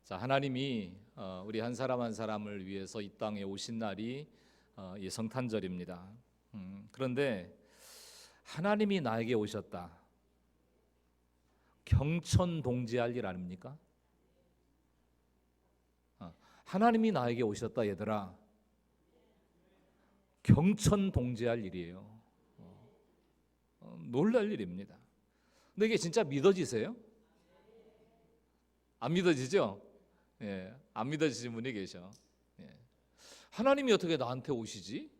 자, 하나님이 우리 한 사람 한 사람을 위해서 이 땅에 오신 날이 이 성탄절입니다. 그런데 하나님이 나에게 오셨다. 경천동지할 일 아닙니까? 하나님이 나에게 오셨다, 얘들아. 경천동지할 일이에요. 놀랄 일입니다. 근데 이게 진짜 믿어지세요? 안 믿어지죠? 예, 안 믿어지는 분이 계셔. 예. 하나님이 어떻게 나한테 오시지?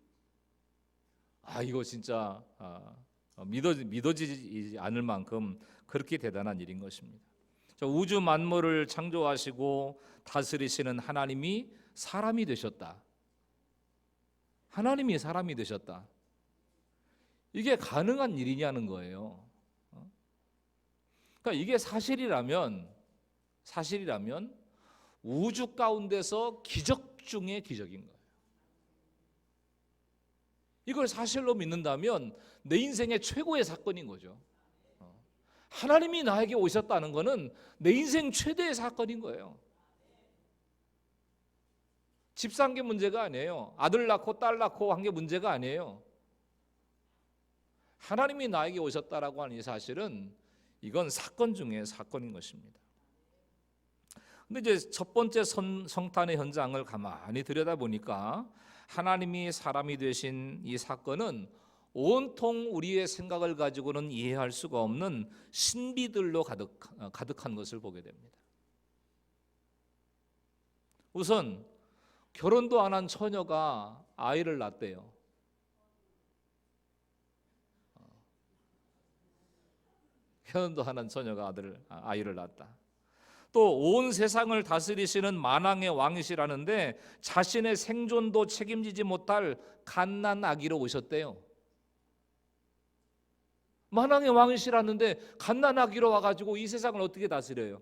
이거 진짜 믿어지지 않을 만큼 그렇게 대단한 일인 것입니다. 우주 만물을 창조하시고 다스리시는 하나님이 사람이 되셨다. 하나님이 사람이 되셨다. 이게 가능한 일이냐는 거예요. 그러니까 이게 사실이라면 우주 가운데서 기적 중의 기적인 거예요. 이걸 사실로 믿는다면 내 인생의 최고의 사건인 거죠. 하나님이 나에게 오셨다는 것은 내 인생 최대의 사건인 거예요. 집 산 게 문제가 아니에요. 아들 낳고 딸 낳고 한 게 문제가 아니에요. 하나님이 나에게 오셨다라고 하는 이 사실은 이건 사건 중에 사건인 것입니다. 근데 이제 첫 번째 성탄의 현장을 가만히 들여다보니까 하나님이 사람이 되신 이 사건은 온통 우리의 생각을 가지고는 이해할 수가 없는 신비들로 가득한 것을 보게 됩니다. 우선 결혼도 안 한 처녀가 아이를 낳았대요. 결혼도 안 한 처녀가 아이를 낳았다. 또 온 세상을 다스리시는 만왕의 왕이시라는데 자신의 생존도 책임지지 못할 갓난 아기로 오셨대요. 만왕의 왕이시라는데 갓난 아기로 와가지고 이 세상을 어떻게 다스려요?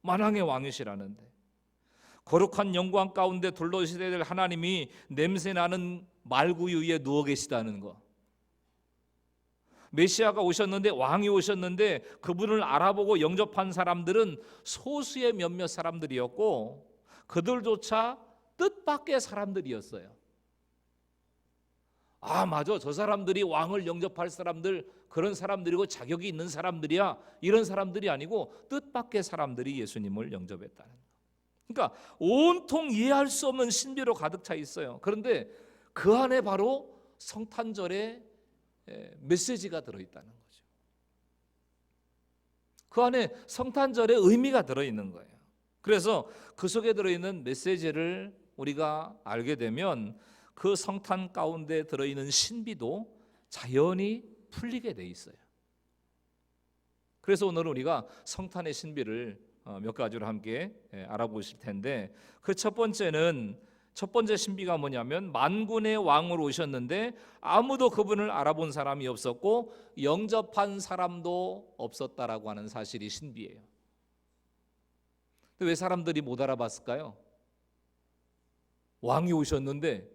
만왕의 왕이시라는데 거룩한 영광 가운데 둘러시게 될 하나님이 냄새나는 말구유 위에 누워 계시다는 거. 메시아가 오셨는데, 왕이 오셨는데 그분을 알아보고 영접한 사람들은 소수의 몇몇 사람들이었고 그들조차 뜻밖의 사람들이었어요. 맞아, 저 사람들이 왕을 영접할 사람들, 그런 사람들이고 자격이 있는 사람들이야, 이런 사람들이 아니고 뜻밖의 사람들이 예수님을 영접했다는 거예요. 그러니까 온통 이해할 수 없는 신비로 가득 차 있어요. 그런데 그 안에 바로 성탄절의 메시지가 들어있다는 거죠. 그 안에 성탄절의 의미가 들어있는 거예요. 그래서 그 속에 들어있는 메시지를 우리가 알게 되면 그 성탄 가운데 들어있는 신비도 자연히 풀리게 돼 있어요. 그래서 오늘은 우리가 성탄의 신비를 몇 가지로 함께 알아보실 텐데, 그 첫 번째 신비가 뭐냐면 만군의 왕으로 오셨는데 아무도 그분을 알아본 사람이 없었고 영접한 사람도 없었다라고 하는 사실이 신비예요. 왜 사람들이 못 알아봤을까요? 왕이 오셨는데,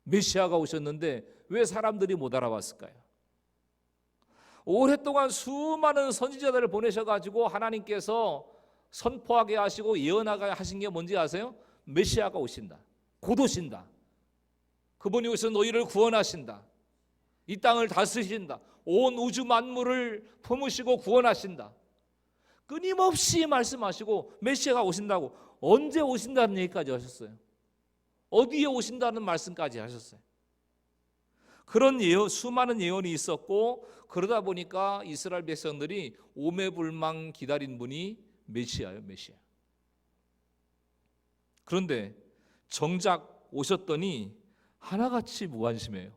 메시아가 오셨는데 왜 사람들이 못 알아봤을까요? 오랫동안 수많은 선지자들을 보내셔가지고 하나님께서 선포하게 하시고 예언하게 하신 게 뭔지 아세요? 메시아가 오신다, 곧 오신다, 그분이 오셔서 너희를 구원하신다, 이 땅을 다스리신다, 온 우주 만물을 품으시고 구원하신다, 끊임없이 말씀하시고 메시아가 오신다고, 언제 오신다는 얘기까지 하셨어요. 어디에 오신다는 말씀까지 하셨어요. 그런 수많은 예언이 있었고, 그러다 보니까 이스라엘 백성들이 오매불망 기다린 분이 메시아예요, 메시아. 그런데 정작 오셨더니 하나같이 무관심해요.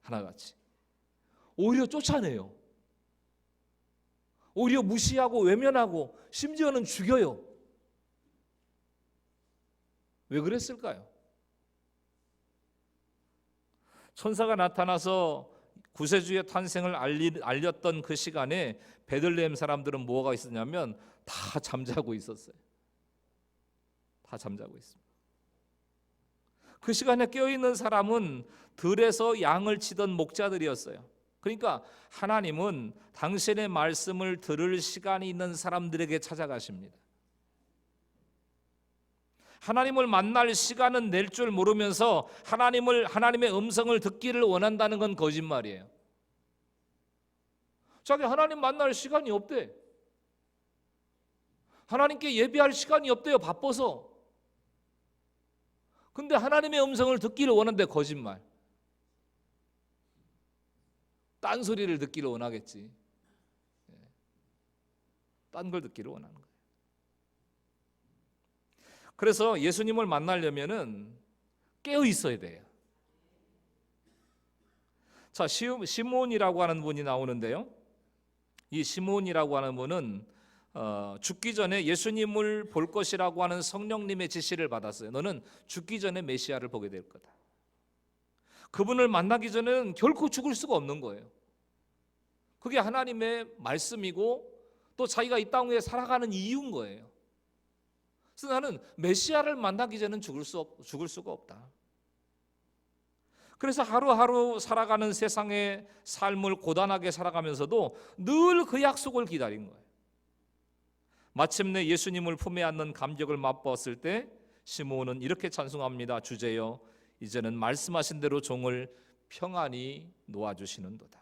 하나같이. 오히려 쫓아내요. 오히려 무시하고 외면하고 심지어는 죽여요. 왜 그랬을까요? 천사가 나타나서 구세주의 탄생을 알렸던 그 시간에 베들레헴 사람들은 뭐가 있었냐면 다 잠자고 있었어요. 다 잠자고 있습니다. 그 시간에 깨어있는 사람은 들에서 양을 치던 목자들이었어요. 그러니까 하나님은 당신의 말씀을 들을 시간이 있는 사람들에게 찾아가십니다. 하나님을 만날 시간은 낼 줄 모르면서 하나님의 음성을 듣기를 원한다는 건 거짓말이에요. 자기 하나님 만날 시간이 없대. 하나님께 예배할 시간이 없대요. 바빠서. 근데 하나님의 음성을 듣기를 원한대. 거짓말. 딴소리를 듣기를 원하겠지. 딴 걸 듣기를 원하는 거예요. 그래서 예수님을 만나려면은 깨어 있어야 돼요. 자, 시몬이라고 하는 분이 나오는데요. 이 시몬이라고 하는 분은 죽기 전에 예수님을 볼 것이라고 하는 성령님의 지시를 받았어요. 너는 죽기 전에 메시아를 보게 될 거다. 그분을 만나기 전에는 결코 죽을 수가 없는 거예요. 그게 하나님의 말씀이고 또 자기가 이 땅 위에 살아가는 이유인 거예요. 그래서 나는 메시아를 만나기 전에는 죽을 수가 없다. 그래서 하루하루 살아가는 세상의 삶을 고단하게 살아가면서도 늘 그 약속을 기다린 거예요. 마침내 예수님을 품에 안는 감격을 맛보았을 때 시몬은 이렇게 찬송합니다. 주제여 이제는 말씀하신 대로 종을 평안히 놓아주시는도다.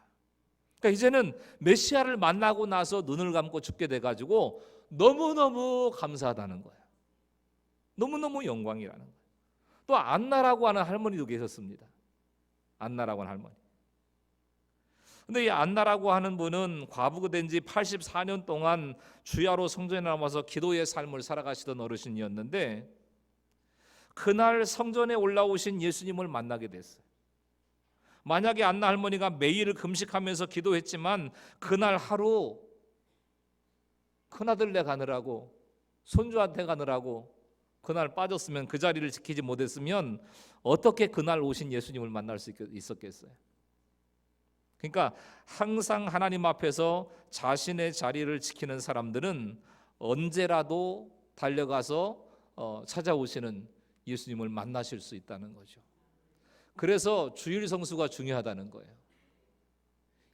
그러니까 이제는 메시아를 만나고 나서 눈을 감고 죽게 돼가지고 너무너무 감사하다는 거예요. 너무너무 영광이라는 거예요. 또 안나라고 하는 할머니도 계셨습니다. 안나라고 하는 할머니. 근데 이 안나라고 하는 분은 과부가 된 지 84년 동안 주야로 성전에 남아서 기도의 삶을 살아가시던 어르신이었는데 그날 성전에 올라오신 예수님을 만나게 됐어요. 만약에 안나 할머니가 매일 금식하면서 기도했지만 그날 하루 큰아들네 가느라고 손주한테 가느라고 그날 빠졌으면, 그 자리를 지키지 못했으면 어떻게 그날 오신 예수님을 만날 수 있었겠어요? 그러니까 항상 하나님 앞에서 자신의 자리를 지키는 사람들은 언제라도 달려가서 찾아오시는 예수님을 만나실 수 있다는 거죠. 그래서 주일 성수가 중요하다는 거예요.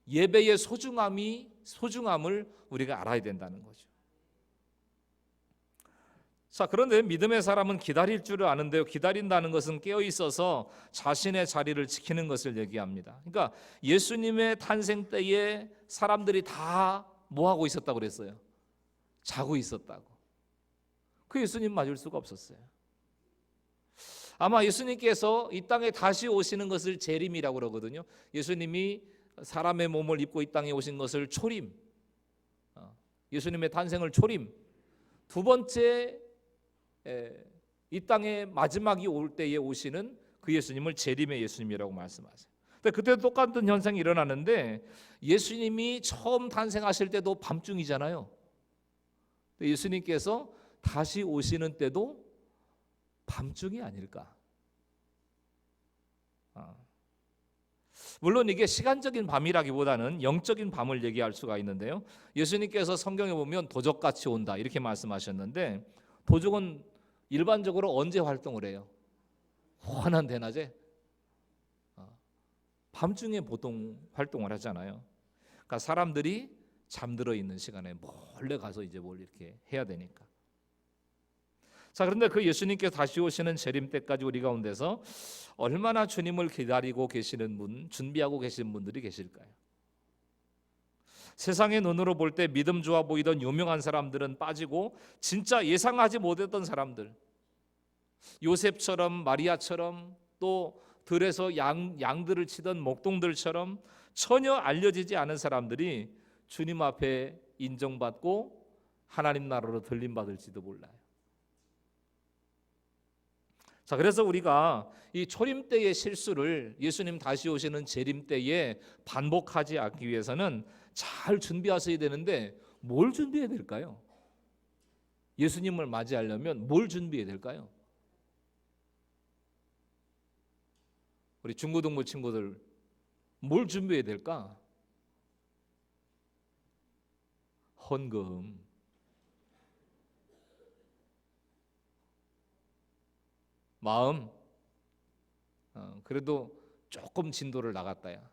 예배의 소중함을 우리가 알아야 된다는 거죠. 자, 그런데 믿음의 사람은 기다릴 줄을 아는데요. 기다린다는 것은 깨어 있어서 자신의 자리를 지키는 것을 얘기합니다. 그러니까 예수님의 탄생 때에 사람들이 다 뭐 하고 있었다고 그랬어요? 자고 있었다고. 그 예수님 맞을 수가 없었어요. 아마 예수님께서 이 땅에 다시 오시는 것을 재림이라고 그러거든요. 예수님이 사람의 몸을 입고 이 땅에 오신 것을 초림, 예수님의 탄생을 초림, 두 번째 이 땅에 마지막이 올 때에 오시는 그 예수님을 재림의 예수님이라고 말씀하세요. 근데 그때도 똑같은 현상이 일어나는데 예수님이 처음 탄생하실 때도 밤중이잖아요. 예수님께서 다시 오시는 때도 밤중이 아닐까? 물론 이게 시간적인 밤이라기보다는 영적인 밤을 얘기할 수가 있는데요. 예수님께서 성경에 보면 도적같이 온다 이렇게 말씀하셨는데 도적은 일반적으로 언제 활동을 해요? 환한 대낮에? 밤중에 보통 활동을 하잖아요. 그러니까 사람들이 잠들어 있는 시간에 몰래 가서 이제 뭘 이렇게 해야 되니까. 자, 그런데 그 예수님께서 다시 오시는 재림 때까지 우리 가운데서 얼마나 주님을 기다리고 계시는 분, 준비하고 계시는 분들이 계실까요? 세상의 눈으로 볼 때 믿음 좋아 보이던 유명한 사람들은 빠지고 진짜 예상하지 못했던 사람들, 요셉처럼 마리아처럼 또 들에서 양들을 치던 목동들처럼 전혀 알려지지 않은 사람들이 주님 앞에 인정받고 하나님 나라로 들림받을지도 몰라요. 자, 그래서 우리가 이 초림 때의 실수를 예수님 다시 오시는 재림 때에 반복하지 않기 위해서는 잘 준비하셔야 되는데 뭘 준비해야 될까요? 예수님을 맞이하려면 뭘 준비해야 될까요? 우리 중고등부 친구들 뭘 준비해야 될까? 헌금. 마음. 그래도 조금 진도를 나갔다야.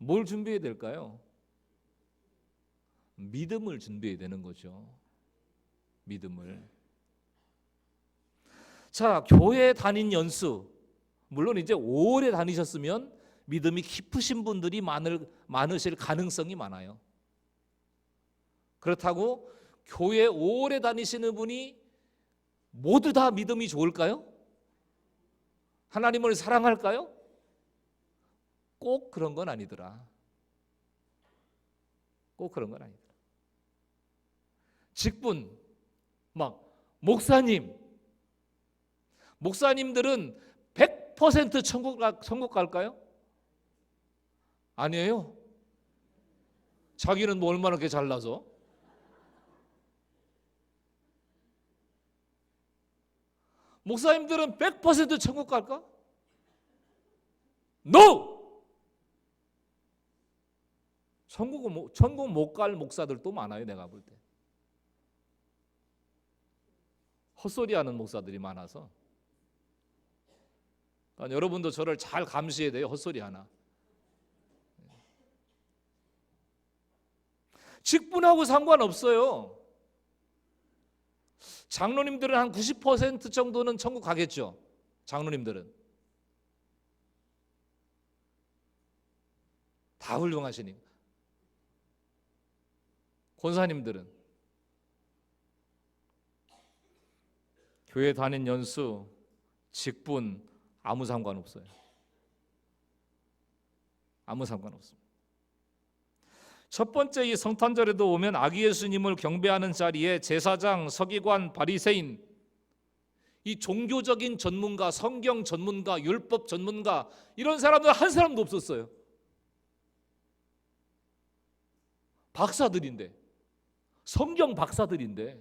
뭘 준비해야 될까요? 믿음을 준비해야 되는 거죠. 믿음을. 자, 교회 다닌 연수, 물론 이제 오래 다니셨으면 믿음이 깊으신 분들이 많으실 가능성이 많아요. 그렇다고 교회 오래 다니시는 분이 모두 다 믿음이 좋을까요? 하나님을 사랑할까요? 꼭 그런 건 아니더라. 꼭 그런 건 아니더라. 직분, 목사님들은 100% 천국 갈까요? 아니에요. 자기는 뭐 얼마나 그렇게 잘나서. 목사님들은 100% 천국 갈까? NO! 천국 못 갈 목사들도 많아요. 내가 볼 때. 헛소리하는 목사들이 많아서. 그러니까 여러분도 저를 잘 감시해야 돼요. 헛소리 하나. 직분하고 상관없어요. 장로님들은 한 90% 정도는 천국 가겠죠. 장로님들은 다 훌륭하시니까. 권사님들은 교회 다닌 연수, 직분 아무 상관없어요. 아무 상관없습니다. 첫 번째 이 성탄절에도 오면 아기 예수님을 경배하는 자리에 제사장, 서기관, 바리새인, 이 종교적인 전문가, 성경 전문가, 율법 전문가 이런 사람들 한 사람도 없었어요. 박사들인데, 성경 박사들인데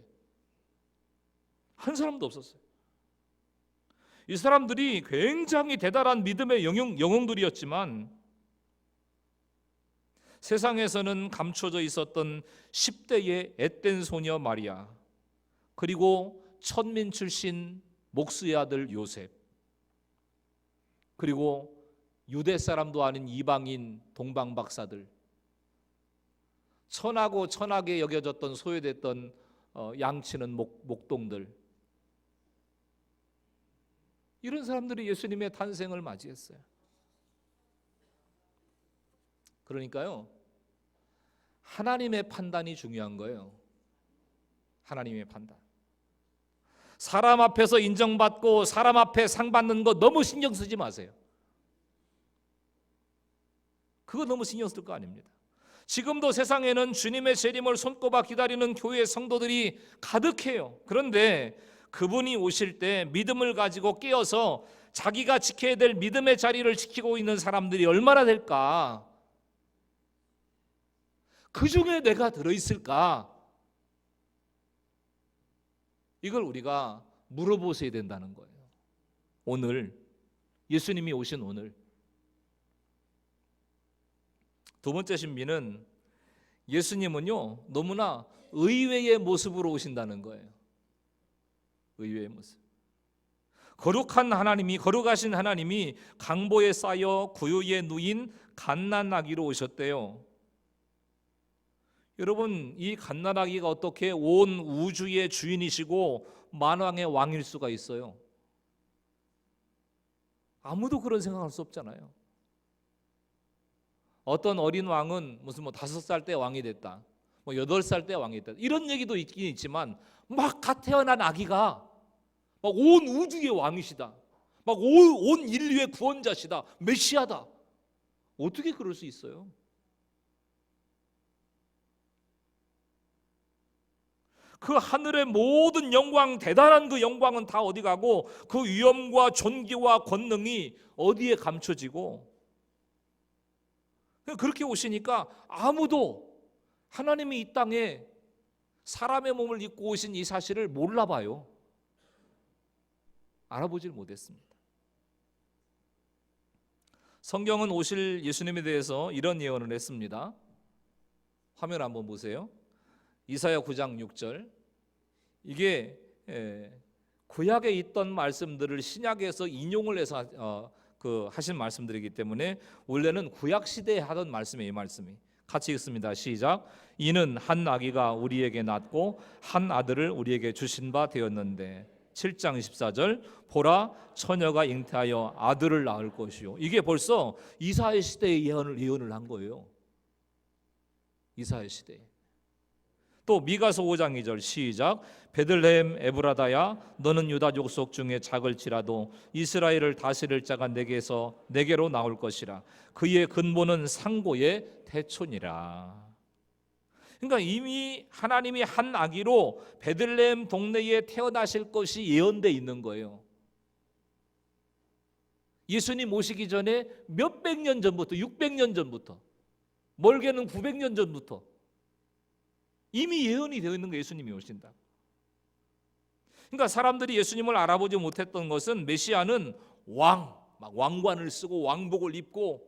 한 사람도 없었어요. 이 사람들이 굉장히 대단한 믿음의 영웅들이었지만 세상에서는 감춰져 있었던 10대의 앳된 소녀 마리아, 그리고 천민 출신 목수의 아들 요셉, 그리고 유대 사람도 아닌 이방인 동방 박사들, 천하고 천하게 여겨졌던 소외됐던 양치는 목동들, 이런 사람들이 예수님의 탄생을 맞이했어요. 그러니까요, 하나님의 판단이 중요한 거예요. 하나님의 판단. 사람 앞에서 인정받고 사람 앞에 상 받는 거 너무 신경 쓰지 마세요. 그거 너무 신경 쓸 거 아닙니다. 지금도 세상에는 주님의 재림을 손꼽아 기다리는 교회 성도들이 가득해요. 그런데 그분이 오실 때 믿음을 가지고 깨어서 자기가 지켜야 될 믿음의 자리를 지키고 있는 사람들이 얼마나 될까? 그 중에 내가 들어있을까? 이걸 우리가 물어보셔야 된다는 거예요. 오늘, 예수님이 오신 오늘. 두 번째 신비는 예수님은요, 너무나 의외의 모습으로 오신다는 거예요. 의외의 모습. 거룩하신 하나님이 강보에 쌓여 구유에 누인 갓난아기로 오셨대요. 여러분, 이 갓난아기가 어떻게 온 우주의 주인이시고 만왕의 왕일 수가 있어요? 아무도 그런 생각할 수 없잖아요. 어떤 어린 왕은 무슨 5살 때 왕이 됐다, 8살 때 왕이 됐다, 이런 얘기도 있긴 있지만 막 갓 태어난 아기가 막 온 우주의 왕이시다, 막 온 인류의 구원자시다, 메시아다, 어떻게 그럴 수 있어요? 그 하늘의 모든 영광, 대단한 그 영광은 다 어디 가고 그 위엄과 존귀와 권능이 어디에 감춰지고, 그렇게 오시니까 아무도 하나님이 이 땅에 사람의 몸을 입고 오신 이 사실을 몰라봐요. 알아보질 못했습니다. 성경은 오실 예수님에 대해서 이런 예언을 했습니다. 화면 한번 보세요. 이사야 9장 6절. 이게 구약에 있던 말씀들을 신약에서 인용을 해서 하신 말씀들이기 때문에 원래는 구약 시대에 하던 말씀이에요. 이 말씀이 같이 읽습니다. 시작. 이는 한 아기가 우리에게 낳고 한 아들을 우리에게 주신 바 되었는데 7장 24절 보라 처녀가 잉태하여 아들을 낳을 것이요. 이게 벌써 이사야 시대의 예언을 한 거예요. 이사야 시대에. 또 미가서 5장 2절 시작. 베들레헴 에브라다야 너는 유다 족속 중에 작을지라도 이스라엘을 다스릴 자가 내게로 나올 것이라. 그의 근본은 상고의 태촌이라. 그러니까 이미 하나님이 한 아기로 베들레헴 동네에 태어나실 것이 예언돼 있는 거예요. 예수님 오시기 전에 몇백 년 전부터, 600년 전부터, 멀게는 900년 전부터 이미 예언이 되어 있는 거예요. 예수님이 오신다. 그러니까 사람들이 예수님을 알아보지 못했던 것은 메시아는 막 왕관을 쓰고 왕복을 입고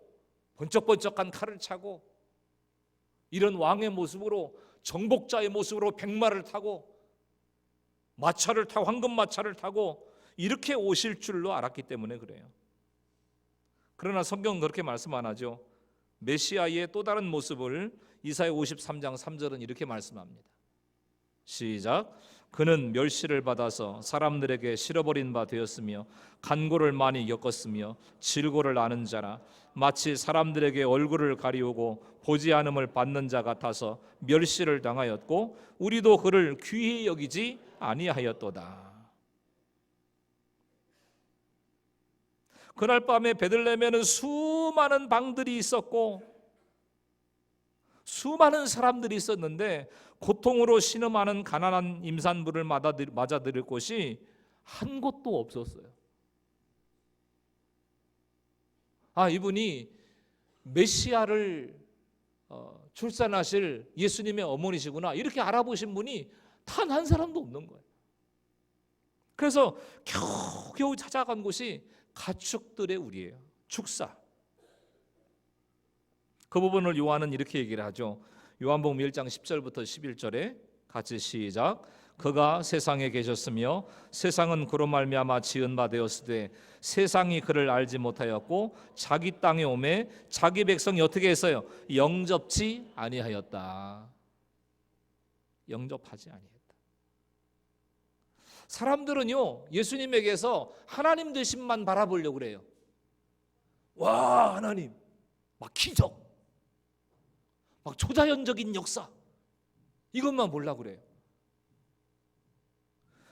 번쩍번쩍한 칼을 차고 이런 왕의 모습으로, 정복자의 모습으로 백마를 타고 마차를 타고 황금마차를 타고 이렇게 오실 줄로 알았기 때문에 그래요. 그러나 성경은 그렇게 말씀 안 하죠. 메시아의 또 다른 모습을 이사야 53장 3절은 이렇게 말씀합니다. 시작. 그는 멸시를 받아서 사람들에게 실어버린 바 되었으며 간고를 많이 겪었으며 질고를 아는 자라. 마치 사람들에게 얼굴을 가리우고 보지 않음을 받는 자 같아서 멸시를 당하였고 우리도 그를 귀히 여기지 아니하였도다. 그날 밤에 베들레헴에는 수많은 방들이 있었고 수많은 사람들이 있었는데 고통으로 신음하는 가난한 임산부를 맞아들일 곳이 한 곳도 없었어요. 이분이 메시아를 출산하실 예수님의 어머니시구나 이렇게 알아보신 분이 단 한 사람도 없는 거예요. 그래서 겨우 찾아간 곳이 가축들의 우리예요. 축사. 그 부분을 요한은 이렇게 얘기를 하죠. 요한복음 1장 10절부터 11절에 같이 시작. 그가 세상에 계셨으며 세상은 그로 말미암아 지은 바 되었으되 세상이 그를 알지 못하였고 자기 땅에 오매 자기 백성이 어떻게 했어요? 영접지 아니하였다. 영접하지 아니했다. 사람들은요 예수님에게서 하나님 되심만 바라보려고 그래요. 와 하나님 막 기적 막 초자연적인 역사 이것만 보려고 그래요.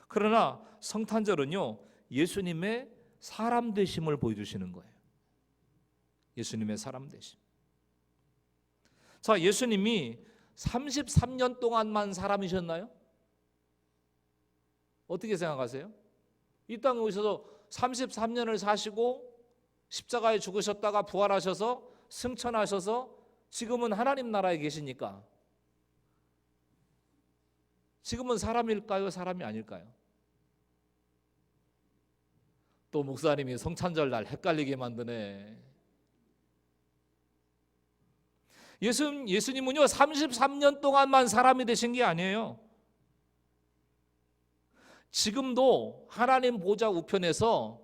그러나 성탄절은요 예수님의 사람 되심을 보여주시는 거예요. 예수님의 사람 되심. 자, 예수님이 33년 동안만 사람이셨나요? 어떻게 생각하세요? 이 땅에 오셔서 33년을 사시고 십자가에 죽으셨다가 부활하셔서 승천하셔서 지금은 하나님 나라에 계시니까 지금은 사람일까요? 사람이 아닐까요? 또 목사님이 성탄절 날 헷갈리게 만드네. 예수님은요 33년 동안만 사람이 되신 게 아니에요. 지금도 하나님 보좌 우편에서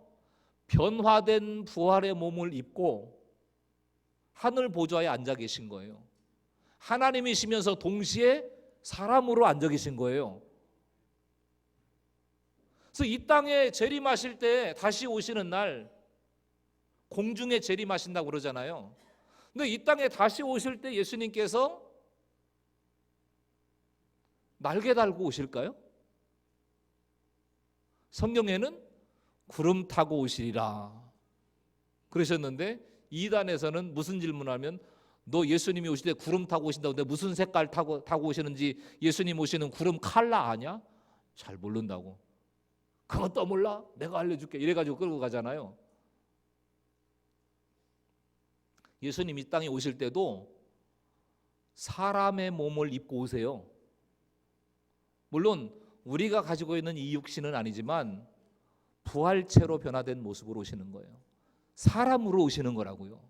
변화된 부활의 몸을 입고 하늘 보좌에 앉아 계신 거예요. 하나님이시면서 동시에 사람으로 앉아 계신 거예요. 그래서 이 땅에 재림하실 때 다시 오시는 날 공중에 재림하신다고 그러잖아요. 근데 이 땅에 다시 오실 때 예수님께서 날개 달고 오실까요? 성경에는 구름 타고 오시리라 그러셨는데 이단에서는 무슨 질문하면 너 예수님이 오실 때 구름 타고 오신다고 근데 무슨 색깔 타고 오시는지 예수님 오시는 구름 컬러 아냐? 잘 모른다고. 그것도 몰라? 내가 알려줄게 이래가지고 끌고 가잖아요. 예수님 이 땅에 오실 때도 사람의 몸을 입고 오세요. 물론 우리가 가지고 있는 이 육신은 아니지만 부활체로 변화된 모습으로 오시는 거예요. 사람으로 오시는 거라고요.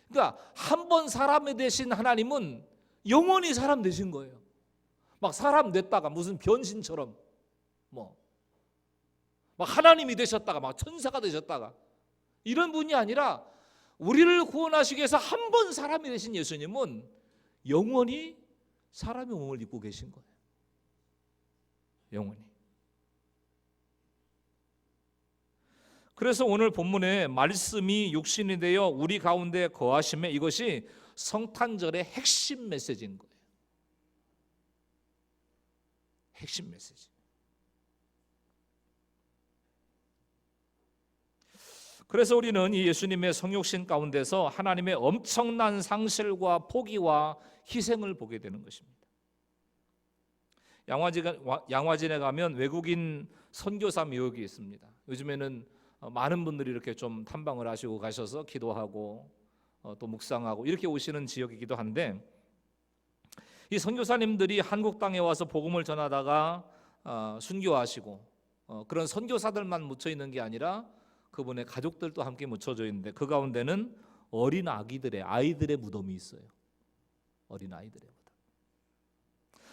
그러니까 한 번 사람이 되신 하나님은 영원히 사람 되신 거예요. 막 사람 됐다가 무슨 변신처럼 막 하나님이 되셨다가 막 천사가 되셨다가 이런 분이 아니라 우리를 구원하시기 위해서 한 번 사람이 되신 예수님은 영원히 사람의 몸을 입고 계신 거예요. 영원히. 그래서 오늘 본문에 말씀이 육신이 되어 우리 가운데 거하심에, 이것이 성탄절의 핵심 메시지인 거예요. 핵심 메시지. 그래서 우리는 이 예수님의 성육신 가운데서 하나님의 엄청난 상실과 포기와 희생을 보게 되는 것입니다. 양화진에 가면 외국인 선교사 묘역이 있습니다. 요즘에는 많은 분들이 이렇게 좀 탐방을 하시고 가셔서 기도하고 또 묵상하고 이렇게 오시는 지역이기도 한데, 이 선교사님들이 한국 땅에 와서 복음을 전하다가 순교하시고 그런 선교사들만 묻혀 있는 게 아니라 그분의 가족들도 함께 묻혀져 있는데, 그 가운데는 어린 아이들의 무덤이 있어요. 어린 아이들의 무덤.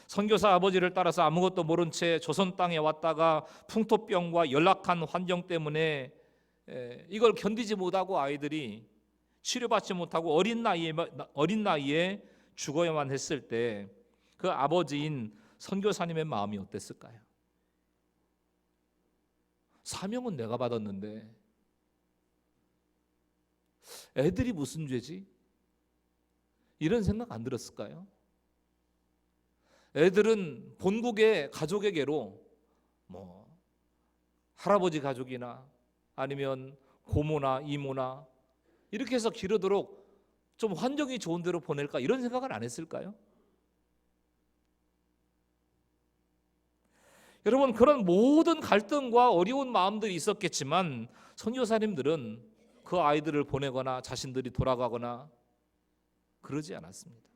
선교사 아버지를 따라서 아무것도 모른 채 조선 땅에 왔다가 풍토병과 열악한 환경 때문에 이걸 견디지 못하고 아이들이 치료받지 못하고 어린 나이에 죽어야만 했을 때 그 아버지인 선교사님의 마음이 어땠을까요? 사명은 내가 받았는데 애들이 무슨 죄지? 이런 생각 안 들었을까요? 애들은 본국의 가족에게로 할아버지 가족이나 아니면 고모나 이모나 이렇게 해서 기르도록 좀 환경이 좋은 데로 보낼까, 이런 생각을 안 했을까요? 여러분, 그런 모든 갈등과 어려운 마음들이 있었겠지만 선교사님들은 그 아이들을 보내거나 자신들이 돌아가거나 그러지 않았습니다.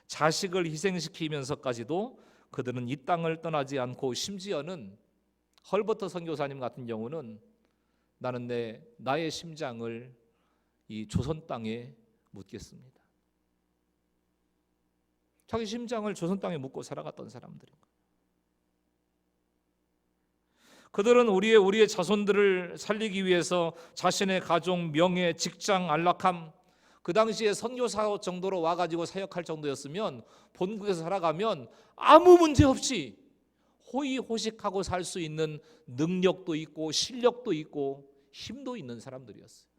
자식을 희생시키면서까지도 그들은 이 땅을 떠나지 않고, 심지어는 헐버트 선교사님 같은 경우는 나는 나의 심장을 이 조선 땅에 묻겠습니다. 자기 심장을 조선 땅에 묻고 살아갔던 사람들인 거예요. 그들은 우리의 자손들을 살리기 위해서 자신의 가족, 명예, 직장 안락함, 그 당시에 선교사 정도로 와가지고 사역할 정도였으면 본국에서 살아가면 아무 문제 없이 호의호식하고 살 수 있는 능력도 있고 실력도 있고 힘도 있는 사람들이었어요.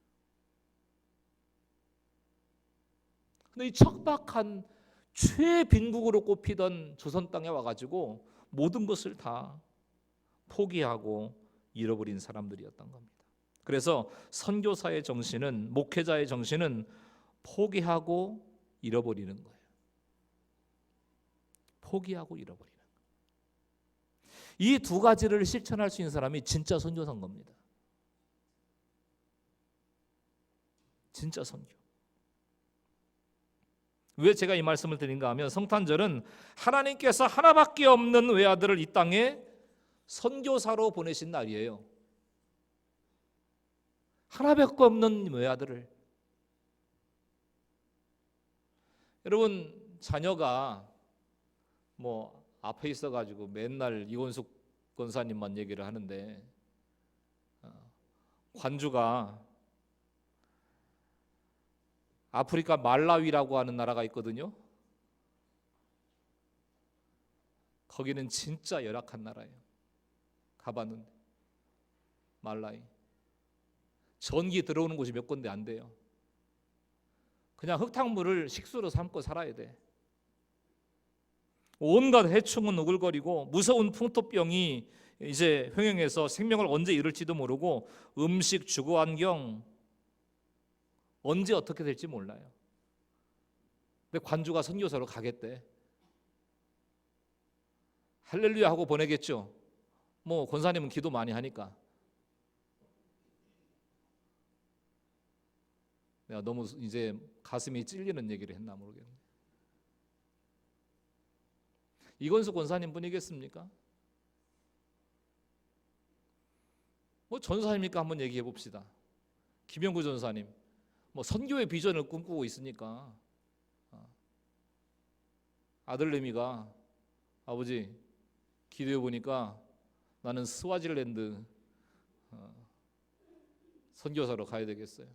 근데 이 척박한 최빈국으로 꼽히던 조선 땅에 와가지고 모든 것을 다 포기하고 잃어버린 사람들이었던 겁니다. 그래서 선교사의 정신은, 목회자의 정신은 포기하고 잃어버리는 거예요. 포기하고 잃어버리는 거예요. 이 두 가지를 실천할 수 있는 사람이 진짜 선교사인 겁니다. 진짜 선교. 왜 제가 이 말씀을 드린가 하면, 성탄절은 하나님께서 하나밖에 없는 외아들을 이 땅에 선교사로 보내신 날이에요. 하나밖에 없는 외아들을. 여러분, 자녀가 앞에 있어가지고 맨날 이원숙 권사님만 얘기를 하는데, 관주가 아프리카 말라위라고 하는 나라가 있거든요. 거기는 진짜 열악한 나라예요. 가봤는데 말라위 전기 들어오는 곳이 몇 군데 안 돼요. 그냥 흙탕물을 식수로 삼고 살아야 돼. 온갖 해충은 우글거리고 무서운 풍토병이 이제 횡행해서 생명을 언제 잃을지도 모르고, 음식, 주거환경 언제 어떻게 될지 몰라요. 근데 관주가 선교사로 가겠대. 할렐루야 하고 보내겠죠. 권사님은 기도 많이 하니까. 내가 너무 이제 가슴이 찔리는 얘기를 했나 모르겠네. 이건수 권사님 분이겠습니까? 전사입니까? 한번 얘기해 봅시다. 김영구 전사님, 선교의 비전을 꿈꾸고 있으니까 아들내미가 아버지 기도해 보니까 나는 스와질랜드 선교사로 가야 되겠어요?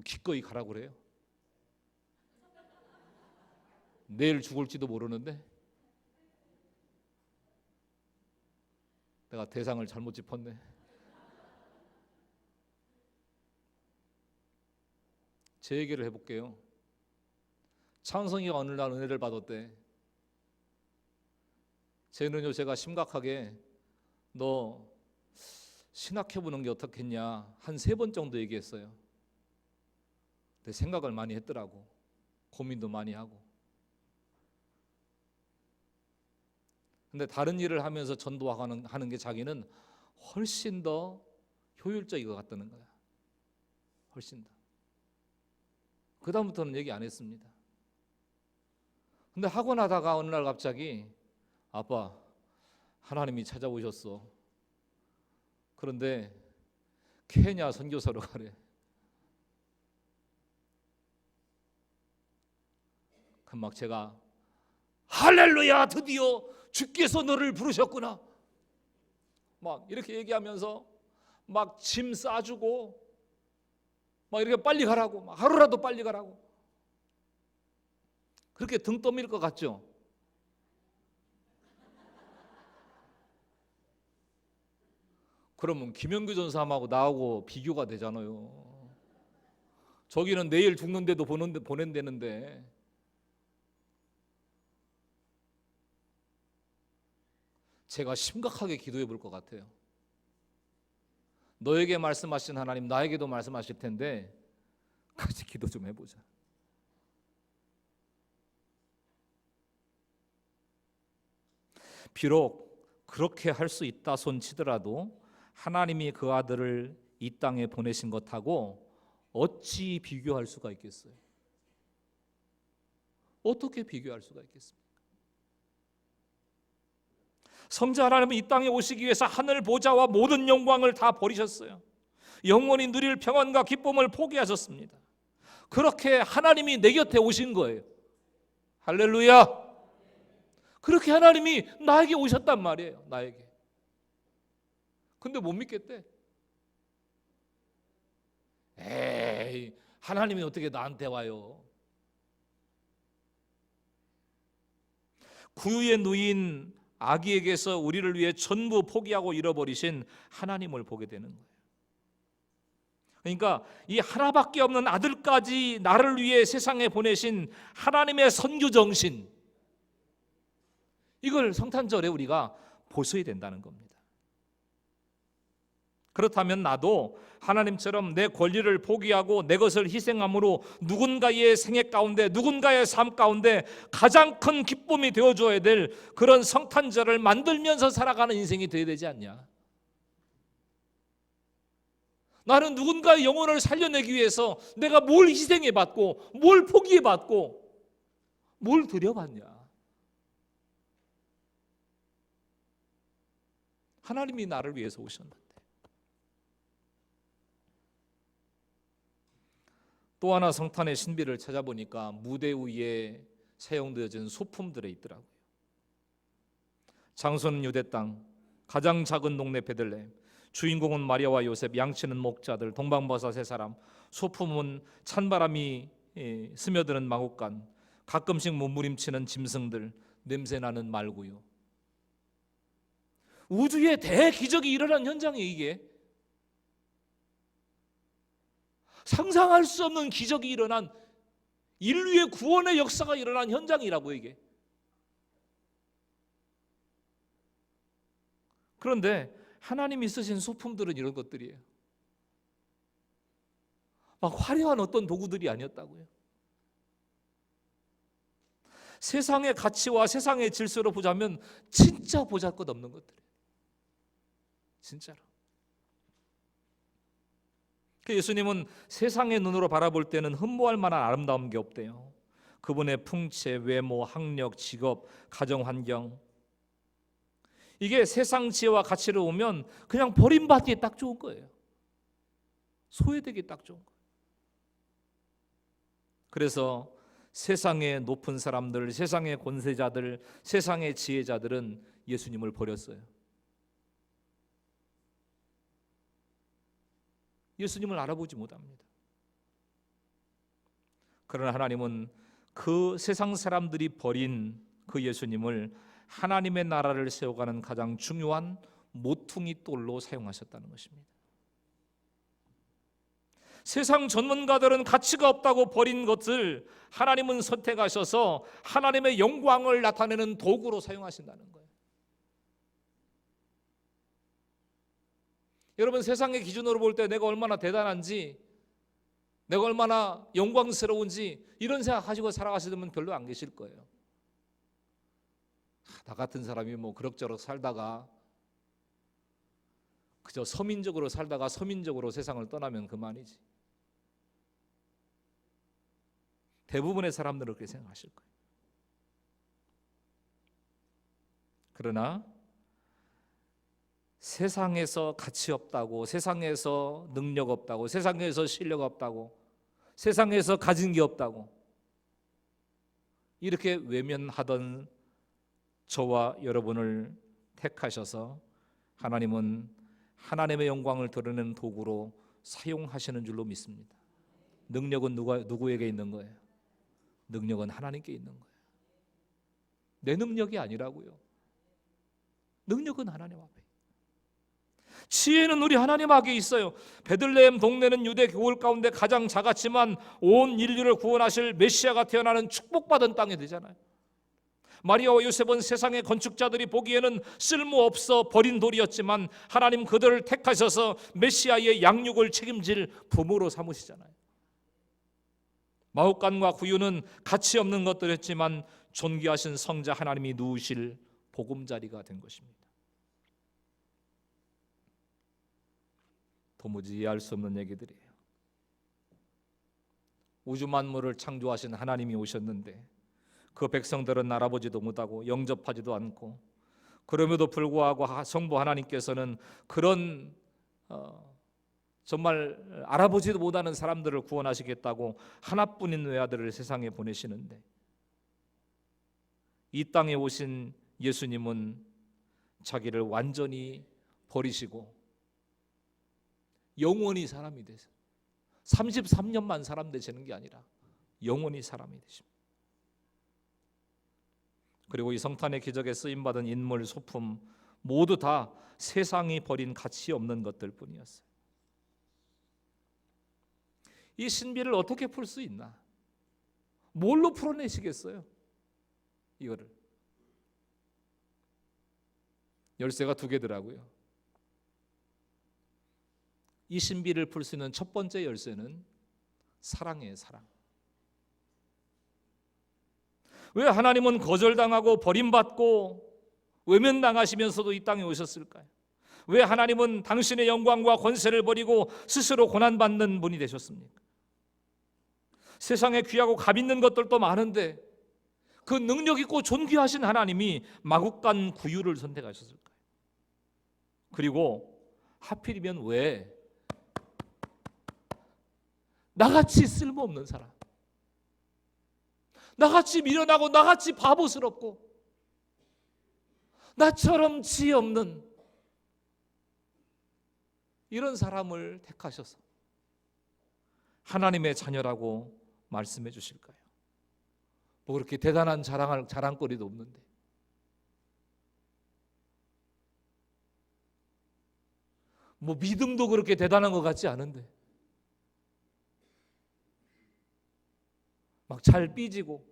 기꺼이 가라고 그래요? 내일 죽을지도 모르는데 내가 대상을 잘못 짚었네. 제 얘기를 해볼게요. 찬성이가 어느 날 은혜를 받았대. 쟤는요, 제가 심각하게 너 신학해보는 게 어떻겠냐 한 3번 정도 얘기했어요. 근데 생각을 많이 했더라고. 고민도 많이 하고. 근데 다른 일을 하면서 전도하는 게 자기는 훨씬 더 효율적인 것 같다는 거야. 훨씬 더. 그 다음부터는 얘기 안 했습니다. 근데 하고 나다가 어느 날 갑자기 아빠, 하나님이 찾아오셨어. 그런데 케냐 선교사로 가래. 그럼 막 제가 할렐루야, 드디어 주께서 너를 부르셨구나 막 이렇게 얘기하면서 막 짐 싸주고 막 이렇게 빨리 가라고, 막 하루라도 빨리 가라고. 그렇게 등 떠밀 것 같죠? 그러면 김영규 전사하고 나하고 비교가 되잖아요. 저기는 내일 죽는데도 보낸다는데. 제가 심각하게 기도해 볼 것 같아요. 너에게 말씀하신 하나님 나에게도 말씀하실 텐데 같이 기도 좀 해보자. 비록 그렇게 할 수 있다 손치더라도 하나님이 그 아들을 이 땅에 보내신 것하고 어찌 비교할 수가 있겠어요? 어떻게 비교할 수가 있겠습니까? 성자 하나님은 이 땅에 오시기 위해서 하늘 보좌와 모든 영광을 다 버리셨어요. 영원히 누릴 평안과 기쁨을 포기하셨습니다. 그렇게 하나님이 내 곁에 오신 거예요. 할렐루야. 그렇게 하나님이 나에게 오셨단 말이에요. 나에게. 근데 못 믿겠대. 에이, 하나님이 어떻게 나한테 와요? 구유에 누인 아기에게서 우리를 위해 전부 포기하고 잃어버리신 하나님을 보게 되는 거예요. 그러니까 이 하나밖에 없는 아들까지 나를 위해 세상에 보내신 하나님의 선교 정신, 이걸 성탄절에 우리가 보셔야 된다는 겁니다. 그렇다면 나도 하나님처럼 내 권리를 포기하고 내 것을 희생함으로 누군가의 생애 가운데, 누군가의 삶 가운데 가장 큰 기쁨이 되어줘야 될 그런 성탄절을 만들면서 살아가는 인생이 되어야 되지 않냐. 나는 누군가의 영혼을 살려내기 위해서 내가 뭘 희생해봤고 뭘 포기해봤고 뭘 드려봤냐. 하나님이 나를 위해서 오셨는데. 또 하나 성탄의 신비를 찾아보니까 무대 위에 사용되어진 소품들에 있더라고요. 장소는 유대 땅, 가장 작은 동네 베들레헴, 주인공은 마리아와 요셉, 양치는 목자들, 동방버섯 3사람, 소품은 찬바람이 스며드는 마곡간, 가끔씩 몸부림치는 짐승들, 냄새나는 말구유. 우주에 대기적이 일어난 현장이에요. 이게 상상할 수 없는 기적이 일어난, 인류의 구원의 역사가 일어난 현장이라고. 이게 그런데 하나님이 쓰신 소품들은 이런 것들이에요. 막 화려한 어떤 도구들이 아니었다고요. 세상의 가치와 세상의 질서로 보자면 진짜 보잘것없는 것들이에요. 진짜로. 예수님은 세상의 눈으로 바라볼 때는 흠모할 만한 아름다운 게 없대요. 그분의 풍채, 외모, 학력, 직업, 가정 환경, 이게 세상 지혜와 가치를 오면 그냥 버림받기에 딱 좋은 거예요. 소외되기 딱 좋은 거예요. 그래서 세상의 높은 사람들, 세상의 권세자들, 세상의 지혜자들은 예수님을 버렸어요. 예수님을 알아보지 못합니다. 그러나 하나님은 그 세상 사람들이 버린 그 예수님을 하나님의 나라를 세워가는 가장 중요한 모퉁이 돌로 사용하셨다는 것입니다. 세상 전문가들은 가치가 없다고 버린 것을 하나님은 선택하셔서 하나님의 영광을 나타내는 도구로 사용하신다는 거예요. 여러분, 세상의 기준으로 볼 때 내가 얼마나 대단한지, 내가 얼마나 영광스러운지 이런 생각하시고 살아가시는 분 별로 안 계실 거예요. 나 같은 사람이 뭐 그럭저럭 살다가 그저 서민적으로 살다가 서민적으로 세상을 떠나면 그만이지. 대부분의 사람들은 그렇게 생각하실 거예요. 그러나 세상에서 가치 없다고, 세상에서 능력 없다고, 세상에서 실력 없다고, 세상에서 가진 게 없다고 이렇게 외면하던 저와 여러분을 택하셔서 하나님은 하나님의 영광을 드러내는 도구로 사용하시는 줄로 믿습니다. 능력은 누구에게 있는 거예요? 능력은 하나님께 있는 거예요. 내 능력이 아니라고요. 능력은 하나님 앞에. 지혜는 우리 하나님 앞에 있어요. 베들레헴 동네는 유대 교울 가운데 가장 작았지만 온 인류를 구원하실 메시아가 태어나는 축복받은 땅이 되잖아요. 마리아와 요셉은 세상의 건축자들이 보기에는 쓸모없어 버린 돌이었지만 하나님 그들을 택하셔서 메시아의 양육을 책임질 부모로 삼으시잖아요. 마혹간과 구유는 가치 없는 것들이었지만 존귀하신 성자 하나님이 누우실 보금자리가 된 것입니다. 도무지 이해할 수 없는 얘기들이에요. 우주 만물을 창조하신 하나님이 오셨는데 그 백성들은 알아보지도 못하고 영접하지도 않고, 그럼에도 불구하고 성부 하나님께서는 그런 정말 알아보지도 못하는 사람들을 구원하시겠다고 하나뿐인 외아들을 세상에 보내시는데, 이 땅에 오신 예수님은 자기를 완전히 버리시고 영원히 사람이 되세요. 33년만 사람 되시는 게 아니라 영원히 사람이 되십니다. 그리고 이 성탄의 기적에 쓰임받은 인물, 소품 모두 다 세상이 버린 가치 없는 것들 뿐이었어요. 이 신비를 어떻게 풀 수 있나? 뭘로 풀어내시겠어요? 이거를. 열쇠가 두 개더라고요. 이 신비를 풀 수 있는 첫 번째 열쇠는 사랑이에요. 사랑. 왜 하나님은 거절당하고 버림받고 외면당하시면서도 이 땅에 오셨을까요? 왜 하나님은 당신의 영광과 권세를 버리고 스스로 고난받는 분이 되셨습니까? 세상에 귀하고 값 있는 것들도 많은데 그 능력 있고 존귀하신 하나님이 마국간 구유를 선택하셨을까요? 그리고 하필이면 왜 나같이 쓸모없는 사람, 나같이 미련하고 나같이 바보스럽고 나처럼 지혜 없는 이런 사람을 택하셔서 하나님의 자녀라고 말씀해 주실까요? 뭐 그렇게 대단한 자랑거리도 없는데, 뭐 믿음도 그렇게 대단한 것 같지 않은데 막 잘 삐지고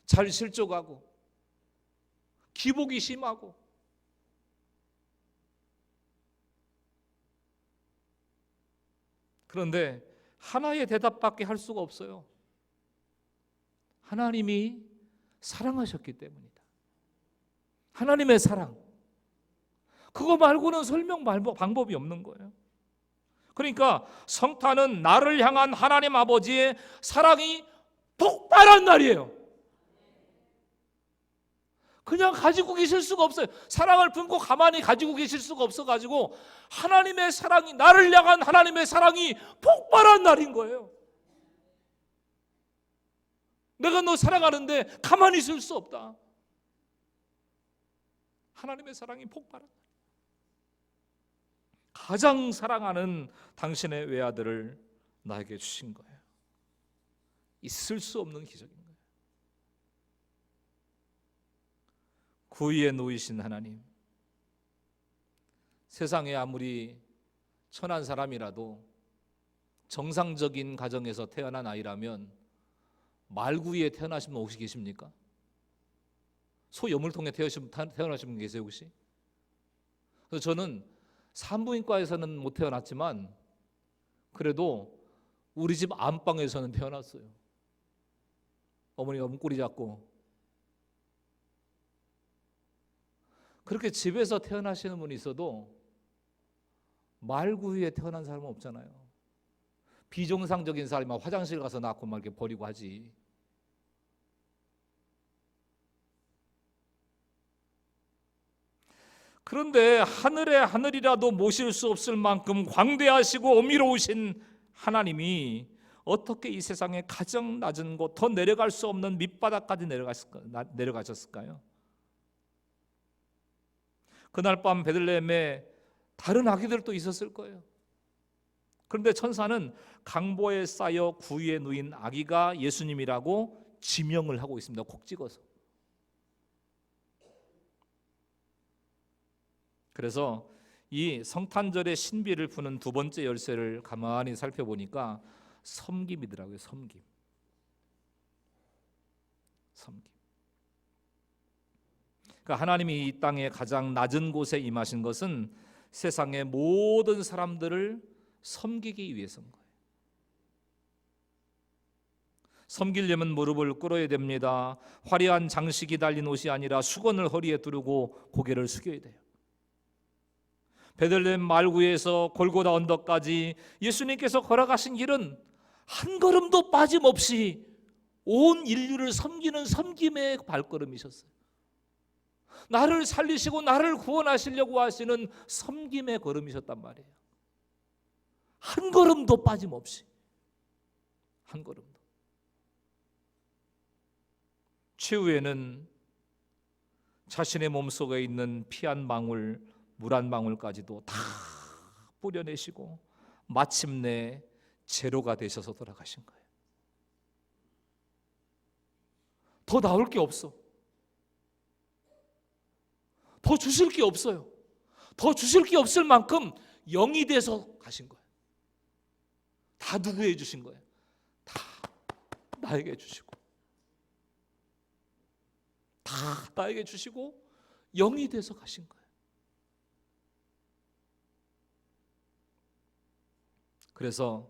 잘 실족하고 기복이 심하고, 그런데 하나의 대답밖에 할 수가 없어요. 하나님이 사랑하셨기 때문이다. 하나님의 사랑, 그거 말고는 설명 방법이 없는 거예요. 그러니까 성탄은 나를 향한 하나님 아버지의 사랑이 폭발한 날이에요. 그냥 가지고 계실 수가 없어요. 사랑을 품고 가만히 가지고 계실 수가 없어가지고 하나님의 사랑이, 나를 향한 하나님의 사랑이 폭발한 날인 거예요. 내가 너 사랑하는데 가만히 있을 수 없다. 하나님의 사랑이 폭발한 날. 가장 사랑하는 당신의 외아들을 나에게 주신 거예요. 있을 수 없는 기적인 거예요. 구위에 놓이신 하나님, 세상에 아무리 천한 사람이라도 정상적인 가정에서 태어난 아이라면 말구위에 태어나신 분 혹시 계십니까? 소염을 통해 태어나신 분 계세요 혹시? 그래서 저는 산부인과에서는 못 태어났지만 그래도 우리 집 안방에서는 태어났어요. 어머니가 문고리 잡고. 그렇게 집에서 태어나시는 분이 있어도 말구위에 태어난 사람은 없잖아요. 비정상적인 사람이 화장실 가서 낳고 막 이렇게 버리고 하지. 그런데 하늘의 하늘이라도 모실 수 없을 만큼 광대하시고 어미로우신 하나님이 어떻게 이 세상에 가장 낮은 곳, 더 내려갈 수 없는 밑바닥까지 내려가셨을까요? 그날 밤 베들레헴에 다른 아기들도 있었을 거예요. 그런데 천사는 강보에 쌓여 구위에 누인 아기가 예수님이라고 지명을 하고 있습니다. 콕 찍어서. 그래서 이 성탄절의 신비를 푸는 두 번째 열쇠를 가만히 살펴보니까 섬김이더라고요. 섬김. 그러니까 하나님이 이 땅의 가장 낮은 곳에 임하신 것은 세상의 모든 사람들을 섬기기 위해서인 거예요. 섬기려면 무릎을 꿇어야 됩니다. 화려한 장식이 달린 옷이 아니라 수건을 허리에 두르고 고개를 숙여야 돼요. 베들레헴 말구에서 골고다 언덕까지 예수님께서 걸어가신 길은 한 걸음도 빠짐없이 온 인류를 섬기는 섬김의 발걸음이셨어요. 나를 살리시고 나를 구원하시려고 하시는 섬김의 걸음이셨단 말이에요. 한 걸음도 빠짐없이. 한 걸음도. 최후에는 자신의 몸속에 있는 피 한 방울, 물 한 방울까지도 다 뿌려내시고 마침내 제로가 되셔서 돌아가신 거예요. 더 나올 게 없어. 더 주실 게 없어요. 더 주실 게 없을 만큼 영이 돼서 가신 거예요. 다 누구에게 주신 거예요? 다 나에게 주시고, 다 나에게 주시고 영이 돼서 가신 거예요. 그래서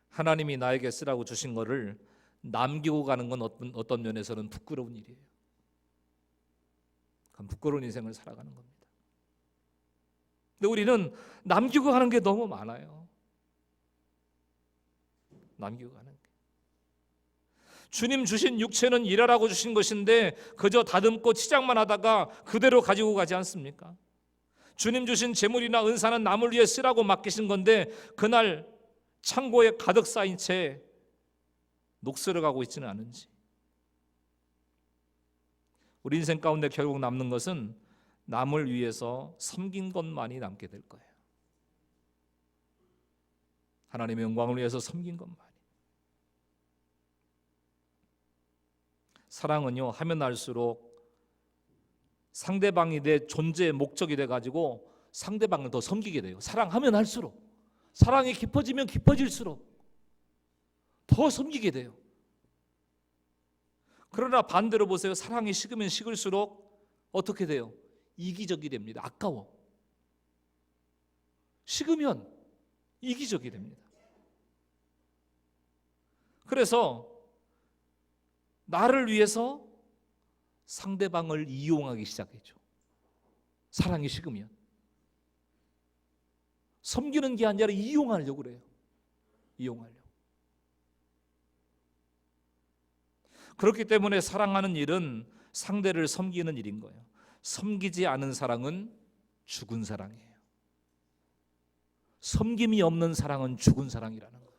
하나님이 나에게 쓰라고 주신 거를 남기고 가는 건 어떤 면에서는 부끄러운 일이에요. 부끄러운 인생을 살아가는 겁니다. 근데 우리는 남기고 가는 게 너무 많아요. 남기고 가는 게. 주님 주신 육체는 일하라고 주신 것인데 그저 다듬고 치장만 하다가 그대로 가지고 가지 않습니까? 주님 주신 재물이나 은사는 남을 위해 쓰라고 맡기신 건데 그날 창고에 가득 쌓인 채 녹슬어 가고 있지는 않은지. 우리 인생 가운데 결국 남는 것은 남을 위해서 섬긴 것만이 남게 될 거예요. 하나님의 영광을 위해서 섬긴 것만이. 사랑은요, 하면 할수록 상대방이 내 존재의 목적이 돼가지고 상대방을 더 섬기게 돼요. 사랑하면 할수록, 사랑이 깊어지면 깊어질수록 더 섬기게 돼요. 그러나 반대로 보세요. 사랑이 식으면 식을수록 어떻게 돼요? 이기적이 됩니다. 아까워. 식으면 이기적이 됩니다. 그래서 나를 위해서 상대방을 이용하기 시작했죠. 사랑이 식으면. 섬기는 게 아니라 이용하려고 그래요. 이용하려고. 그렇기 때문에 사랑하는 일은 상대를 섬기는 일인 거예요. 섬기지 않은 사랑은 죽은 사랑이에요. 섬김이 없는 사랑은 죽은 사랑이라는 거예요.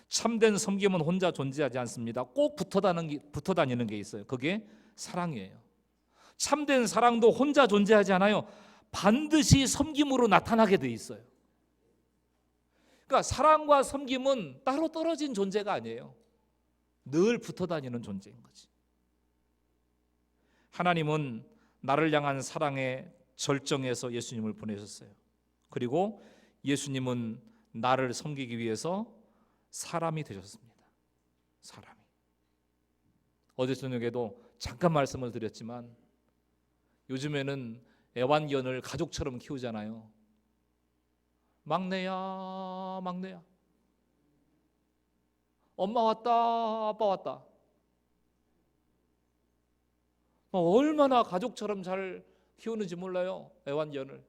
참된 섬김은 혼자 존재하지 않습니다. 꼭 붙어 다니는 게 있어요. 그게 사랑이에요. 참된 사랑도 혼자 존재하지 않아요. 반드시 섬김으로 나타나게 돼 있어요. 그러니까 사랑과 섬김은 따로 떨어진 존재가 아니에요. 늘 붙어 다니는 존재인 거지. 하나님은 나를 향한 사랑의 절정에서 예수님을 보내셨어요. 그리고 예수님은 나를 섬기기 위해서 사람이 되셨습니다. 사람이. 어제 저녁에도 잠깐 말씀을 드렸지만 요즘에는 애완견을 가족처럼 키우잖아요. 막내야, 막내야. 엄마 왔다, 아빠 왔다. 얼마나 가족처럼 잘 키우는지 몰라요. 애완견을.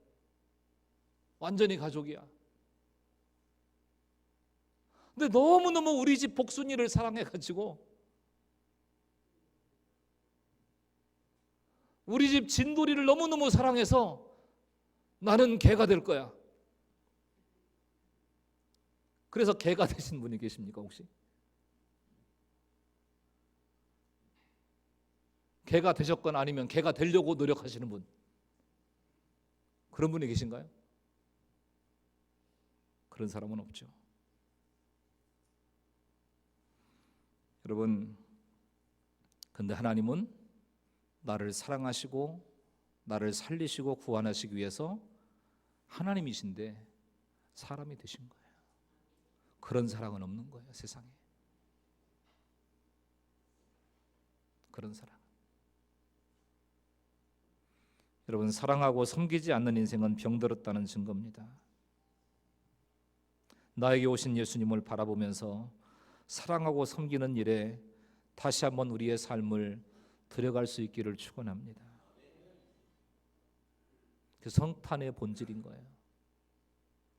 완전히 가족이야. 근데 너무너무 우리 집 복순이를 사랑해가지고 우리 집 진돌이를 너무너무 사랑해서 나는 개가 될 거야. 그래서 개가 되신 분이 계십니까 혹시? 개가 되셨거나 아니면 개가 되려고 노력하시는 분, 그런 분이 계신가요? 그런 사람은 없죠. 여러분, 근데 하나님은 나를 사랑하시고 나를 살리시고 구원하시기 위해서 하나님이신데 사람이 되신 거예요. 그런 사랑은 없는 거예요, 세상에. 그런 사랑. 여러분, 사랑하고 섬기지 않는 인생은 병들었다는 증거입니다. 나에게 오신 예수님을 바라보면서 사랑하고 섬기는 일에 다시 한번 우리의 삶을 들어갈 수 있기를 축원합니다. 그 성탄의 본질인 거예요.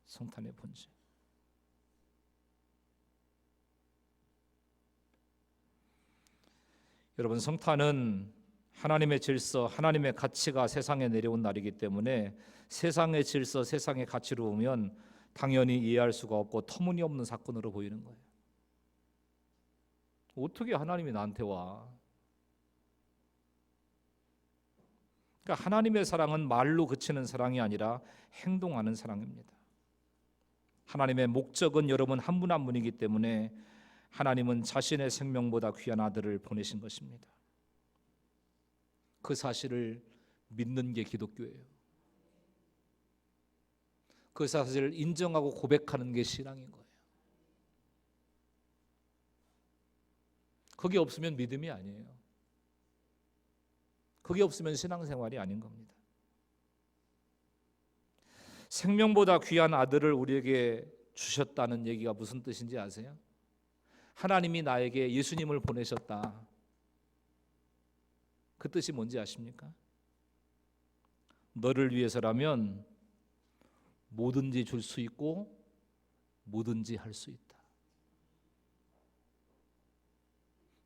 성탄의 본질. 여러분, 성탄은 하나님의 질서, 하나님의 가치가 세상에 내려온 날이기 때문에 세상의 질서, 세상의 가치로 보면 당연히 이해할 수가 없고 터무니없는 사건으로 보이는 거예요. 어떻게 하나님이 나한테 와? 그러니까 하나님의 사랑은 말로 그치는 사랑이 아니라 행동하는 사랑입니다. 하나님의 목적은 여러분 한 분 한 분이기 때문에 하나님은 자신의 생명보다 귀한 아들을 보내신 것입니다. 그 사실을 믿는 게 기독교예요. 그 사실을 인정하고 고백하는 게 신앙인 거예요. 그게 없으면 믿음이 아니에요. 그게 없으면 신앙생활이 아닌 겁니다. 생명보다 귀한 아들을 우리에게 주셨다는 얘기가 무슨 뜻인지 아세요? 하나님이 나에게 예수님을 보내셨다. 그 뜻이 뭔지 아십니까? 너를 위해서라면 뭐든지 줄 수 있고 뭐든지 할 수 있다.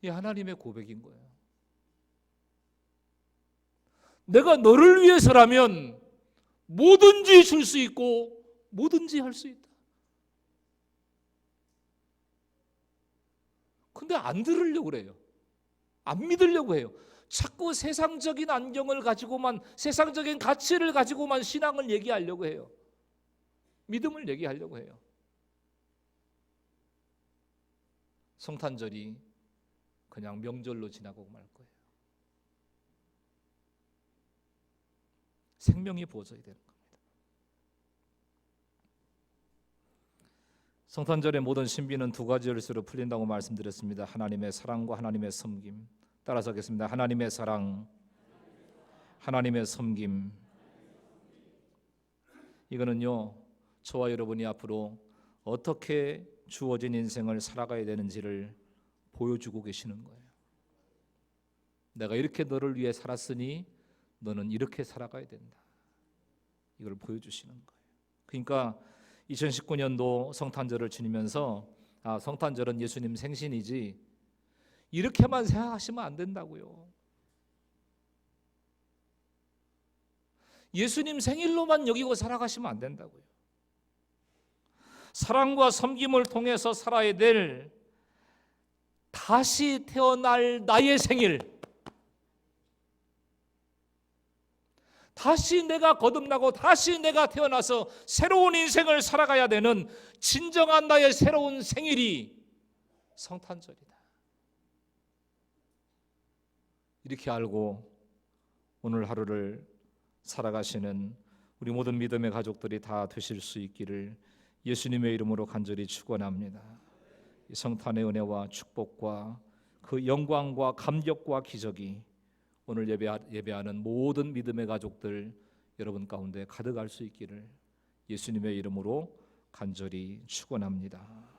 이 하나님의 고백인 거예요. 내가 너를 위해서라면 뭐든지 줄 수 있고 뭐든지 할 수 있다. 근데 안 들으려고 그래요. 안 믿으려고 해요. 자꾸 세상적인 안경을 가지고만, 세상적인 가치를 가지고만 신앙을 얘기하려고 해요. 믿음을 얘기하려고 해요. 성탄절이 그냥 명절로 지나고 말 거예요. 생명이 부어져야 되는 겁니다. 성탄절의 모든 신비는 두 가지 열쇠로 풀린다고 말씀드렸습니다. 하나님의 사랑과 하나님의 섬김. 따라서 하겠습니다. 하나님의 사랑, 하나님의 섬김. 이거는요, 저와 여러분이 앞으로 어떻게 주어진 인생을 살아가야 되는지를 보여주고 계시는 거예요. 내가 이렇게 너를 위해 살았으니 너는 이렇게 살아가야 된다. 이걸 보여주시는 거예요. 그러니까 2019년도 성탄절을 지니면서 성탄절은 예수님 생신이지 이렇게만 생각하시면 안 된다고요. 예수님 생일로만 여기고 살아가시면 안 된다고요. 사랑과 섬김을 통해서 살아야 될 다시 태어날 나의 생일, 다시 내가 거듭나고 다시 내가 태어나서 새로운 인생을 살아가야 되는 진정한 나의 새로운 생일이 성탄절이다. 이렇게 알고 오늘 하루를 살아가시는 우리 모든 믿음의 가족들이 다 되실 수 있기를 예수님의 이름으로 간절히 축원합니다. 이 성탄의 은혜와 축복과 그 영광과 감격과 기적이 오늘 예배하는 모든 믿음의 가족들 여러분 가운데 가득할 수 있기를 예수님의 이름으로 간절히 축원합니다.